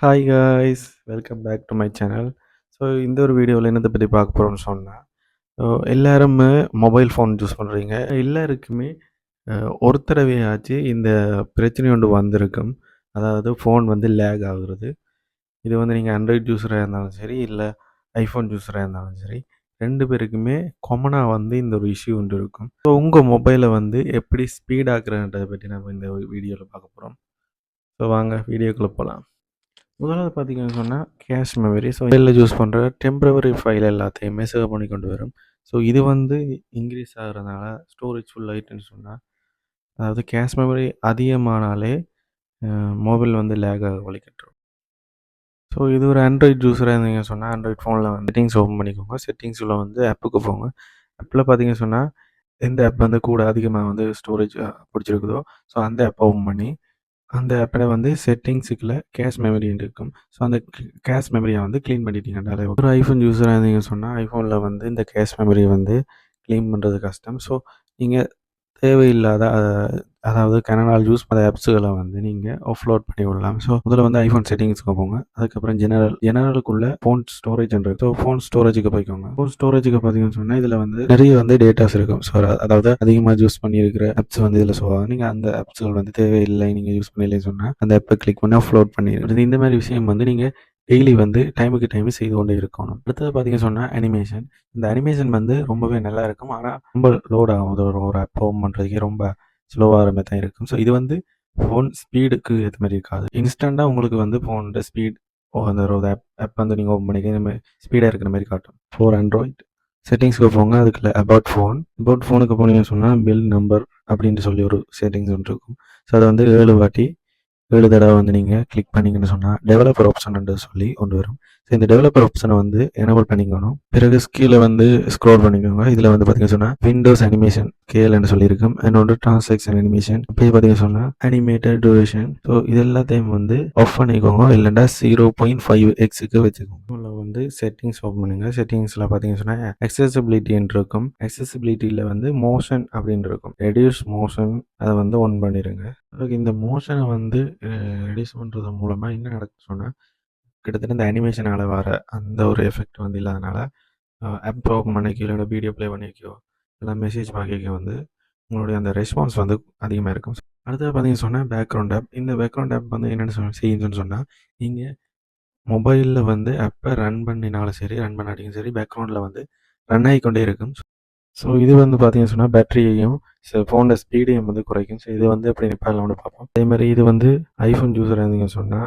Hi guys, welcome back to my channel. So இந்த ஒரு வீடியோவில் என்னத்தை பற்றி பார்க்க போகிறோம்னு சொன்னால், எல்லாருமே மொபைல் ஃபோன் யூஸ் பண்ணுறீங்க. எல்லாருக்குமே ஒரு தடவையாச்சு இந்த பிரச்சனை ஒன்று வந்திருக்கும். அதாவது ஃபோன் வந்து லேக் ஆகுறது. இது வந்து நீங்கள் ஆண்ட்ராய்ட் யூஸராக இருந்தாலும் சரி, இல்லை ஐஃபோன் யூஸராக இருந்தாலும் சரி, 2 பேருக்குமே காமனாக வந்து இந்த ஒரு இஷ்யூ ஒன்று இருக்கும். ஸோ உங்கள் மொபைலை வந்து எப்படி ஸ்பீட் ஆக்குறன்றதை பற்றி நம்ம இந்த வீடியோவில் பார்க்க போகிறோம். ஸோ வாங்க வீடியோக்குள்ளே போகலாம். முதலாவது பார்த்தீங்கன்னு சொன்னால் கேஷ் மெமரி. ஸோ இதில் யூஸ் பண்ணுற டெம்பரவரி ஃபைல் எல்லாத்தையுமே சேவ் பண்ணி கொண்டு வரும். ஸோ இது வந்து இன்க்ரீஸ் ஆகிறதுனால ஸ்டோரேஜ் ஃபுல் ஆகிட்டுன்னு சொன்னால், அதாவது கேஷ் மெமரி அதிகமானாலே மொபைல் வந்து லேக் ஆக வழிகட்டுரும். ஸோ இது ஒரு ஆண்ட்ராய்ட் யூஸராக இருந்தீங்கன்னு சொன்னால், ஆண்ட்ராய்ட் ஃபோனில் வந்து செட்டிங்ஸ் ஓப்பன் பண்ணிக்கோங்க. செட்டிங்ஸில் வந்து ஆப்புக்கு போங்க. ஆப்பில் பார்த்தீங்கன்னு சொன்னால், எந்த ஆப் வந்து கூட அதிகமாக வந்து ஸ்டோரேஜ் பிடிச்சிருக்குதோ, ஸோ அந்த ஆப்பை ஓப்பன் பண்ணி அந்த ஆப்பில் வந்து செட்டிங்ஸுக்குள்ள கேஷ் மெமரின்னு இருக்கும். ஸோ அந்த கேஷ் மெமரியை வந்து க்ளீன் பண்ணிட்டீங்கன்னாலே ஒரு ஐஃபோன் யூஸராக இருந்தீங்கன்னு சொன்னால், ஐஃபோனில் வந்து இந்த கேஷ் மெமரியை வந்து க்ளீன் பண்ணுறது கஷ்டம். ஸோ நீங்கள் தேவையில்லாத அதாவது கனடால் யூஸ் பண்ண ஆப்ஸுகளை வந்து நீங்கள் ஆஃப்லோட் பண்ணி விடலாம். ஸோ முதல்ல வந்து ஐஃபோன் செட்டிங்ஸ்க்கு போங்க. அதுக்கப்புறம் ஜெனரலுக்குள்ள ஃபோன் ஸ்டோரேஜ் இருக்கு. ஸோ ஃபோன் ஸ்டோரேஜுக்கு போய்க்கோங்க. ஃபோன் ஸ்டோரேஜுக்கு பார்த்தீங்கன்னு சொன்னால் இதில் வந்து நிறைய வந்து டேட்டாஸ் இருக்கும். ஸோ அதாவது அதிகமாக யூஸ் பண்ணியிருக்கிற ஆப்ஸ் வந்து இதில் சொல்லுவாங்க. நீங்கள் அந்த ஆப்ஸ்கள் வந்து தேவையில்லை, நீங்கள் யூஸ் பண்ணலைன்னு சொன்னால் அந்த ஆப்பை கிளிக் பண்ணி ஆஃப்லோட் பண்ணிடுறது. இந்த மாதிரி விஷயம் வந்து நீங்கள் டெய்லி வந்து டைமுக்கு டைம் செய்து கொண்டே இருக்கணும். அடுத்தது பார்த்தீங்கன்னு சொன்னால் அனிமேஷன். இந்த அனிமேஷன் வந்து ரொம்பவே நல்லா இருக்கும். ஆனால் ரொம்ப லோட் ஆகும். ஒரு ஆப் ஓப்பன் பண்ணுறதுக்கே ரொம்ப ஸ்லோவாகிற மாதிரி தான் இருக்கும். ஸோ இது வந்து ஃபோன் ஸ்பீடுக்கு ஏற்ற மாதிரி இருக்காது. இன்ஸ்டண்ட்டாக உங்களுக்கு வந்து ஃபோனோட ஸ்பீட் அந்த ஒரு ஆப் வந்து நீங்கள் ஓப்பன் பண்ணிக்க இந்த மாதிரி ஸ்பீடாக இருக்கிற மாதிரி காட்டும். ஃபார் ஆண்ட்ராய்ட் செட்டிங்ஸ்க்கு போங்க. அதுக்குள்ள அபவுட் ஃபோனுக்கு போனீங்கன்னு சொன்னால் பில் நம்பர் அப்படின்ட்டு சொல்லி ஒரு செட்டிங்ஸ் ஒன்று இருக்கும். ஸோ அதை வந்து 7 தடவை வந்து நீங்கள் கிளிக் பண்ணிங்கன்னு சொன்னால் டெவலப்பர் ஆப்ஷன் சொல்லி கொண்டு வரும். ஸோ இந்த டெவலப்பர் ஆப்ஷனை வந்து எனேபிள் பண்ணிக்கணும். பிறகு கீழே வந்து ஸ்க்ரோல் பண்ணிக்கோங்க. இதில் வந்து பார்த்தீங்கன்னு சொன்னால் விண்டோஸ் அனிமேஷன் கேல்னு சொல்லியிருக்கும். என்னோட டிரான்சாக்ஷன் அனிமேஷன் இப்போயே பார்த்தீங்கன்னு சொன்னால் அனிமேட்டட் டியூரேஷன். ஸோ இது எல்லாத்தையும் வந்து ஆஃப் பண்ணிக்கோங்க. இல்லைன்னா 0.5x வச்சுக்கோங்க. வந்து செட்டிங்ஸ் ஓப்பன் பண்ணுங்க. செட்டிங்ஸில் பார்த்தீங்கன்னு சொன்னால் அக்சசிபிலிட்டின்னு இருக்கும். அக்சசிபிலிட்டியில் வந்து மோஷன் அப்படின்னு இருக்கும். ரெடியூஸ் மோஷன் அதை வந்து ஒன் பண்ணிடுங்க. இந்த மோஷனை வந்து ரெடியூஸ் பண்ணுறது மூலமாக என்ன நடக்கும் சொன்னால், கிட்டத்தட்ட இந்த அனிமேஷனால் வர அந்த ஒரு எஃபெக்ட் வந்து இல்லாதனால ஆப் ஓப்பன் பண்ணிக்கோ, இல்லைன்னா வீடியோ ப்ளே பண்ணிக்கோ, இல்லை மெசேஜ் பார்க்க வந்து உங்களுடைய அந்த ரெஸ்பான்ஸ் வந்து அதிகமாக இருக்கும். அடுத்தது பார்த்தீங்கன்னு சொன்னால் பேக்ரவுண்ட் ஆப். இந்த பேக்ரவுண்ட் ஆப் வந்து என்னென்னு செய்யுதுன்னு சொன்னால், நீங்கள் மொபைலில் வந்து ஆப்பை ரன் பண்ணினாலும் சரி, ரன் பண்ணாட்டியும் சரி, பேக்ரவுண்டில் வந்து ரன் ஆகிக்கொண்டே இருக்கும். ஸோ இது வந்து பார்த்தீங்கன்னு சொன்னால் பேட்டரியையும் ஃபோனோட ஸ்பீடையும் வந்து குறைக்கும். ஸோ இது வந்து எப்படி நிப்பாடலாம்னு பார்ப்போம். அதே மாதிரி இது வந்து ஐஃபோன் யூஸராக இருந்தீங்கன்னு சொன்னால்